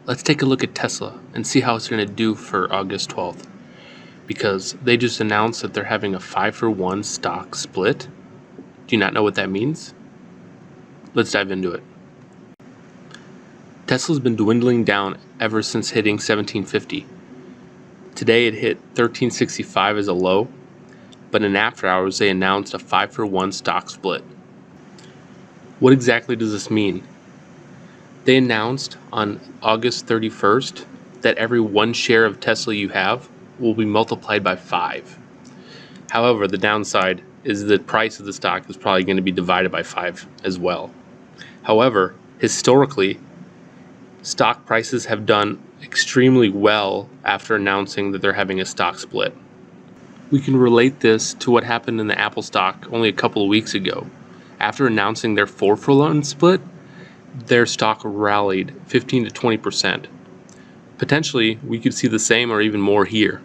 Let's take a look at Tesla and see how it's going to do for August 12th. Because they just announced that they're having a 5-for-1 stock split. Do you not know what that means? Let's dive into it. Tesla's been dwindling down ever since hitting 1750. Today it hit 1365 as a low, but in after hours they announced a 5-for-1 stock split. What exactly does this mean? They announced on August 31st that every 1 share of Tesla you have will be multiplied by 5. However, the downside is the price of the stock is probably going to be divided by 5 as well. However, historically, stock prices have done extremely well after announcing that they're having a stock split. We can relate this to what happened in the Apple stock only a couple of weeks ago. After announcing their 4-for-1 split, their stock rallied 15 to 20%. Potentially, we could see the same or even more here.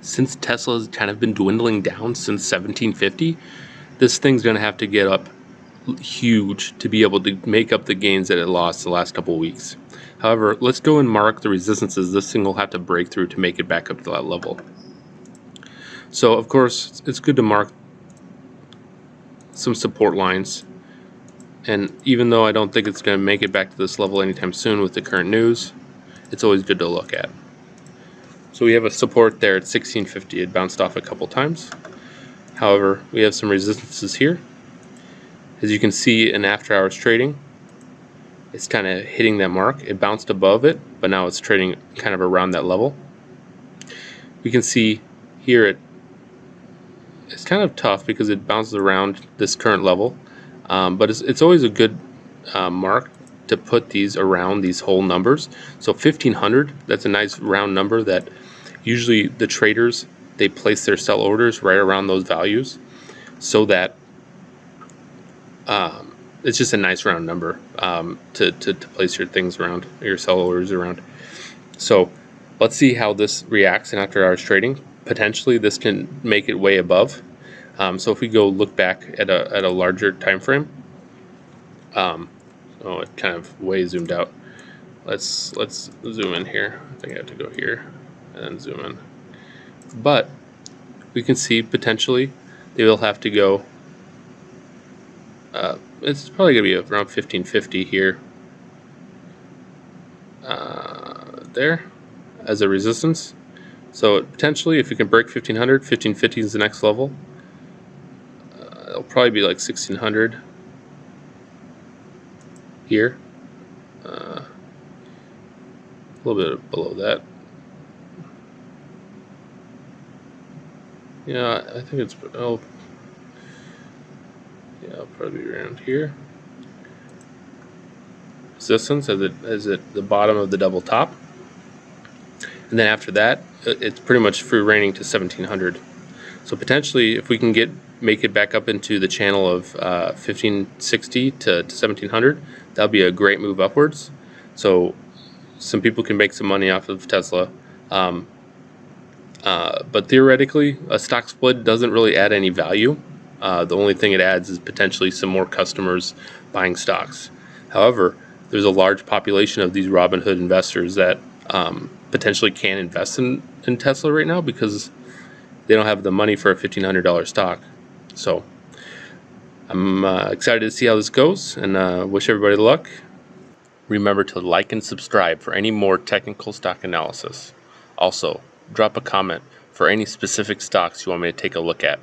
Since Tesla's kind of been dwindling down since 1750, this thing's going to have to get up huge to be able to make up the gains that it lost the last couple of weeks. However, let's go and mark the resistances this thing will have to break through to make it back up to that level. So, of course, it's good to mark some support lines. And even though I don't think it's going to make it back to this level anytime soon with the current news, it's always good to look at. So we have a support there at 1650. It bounced off a couple times. However, we have some resistances here. As you can see in after hours trading, it's kind of hitting that mark. It bounced above it, but now it's trading kind of around that level. We can see here it's kind of tough because it bounces around this current level. But it's always a good mark to put these around these whole numbers. So 1500, that's a nice round number that usually the traders, they place their sell orders right around those values so that it's just a nice round number to place your things around, your sell orders around. So let's see how this reacts in after hours trading. Potentially this can make it way above. So if we go look back at a larger time frame, oh, it kind of way zoomed out. Let's zoom in here. I think I have to go here and then zoom in. But we can see potentially they will have to go. It's probably going to be around 1550 here. There as a resistance. So potentially, if you can break 1500, 1550 is the next level. It'll probably be like 1600 here. A little bit below that. Yeah, I think it's yeah, it'll probably be around here. Resistance as at the bottom of the double top, and then after that, it's pretty much free raining to 1700. So potentially, if we can make it back up into the channel of 1560 to 1700, that'll be a great move upwards. So some people can make some money off of Tesla. But theoretically, a stock split doesn't really add any value. The only thing it adds is potentially some more customers buying stocks. However, there's a large population of these Robinhood investors that potentially can't invest in Tesla right now because they don't have the money for a $1,500 stock. So I'm excited to see how this goes, and wish everybody luck. Remember to like and subscribe for any more technical stock analysis. Also, drop a comment for any specific stocks you want me to take a look at.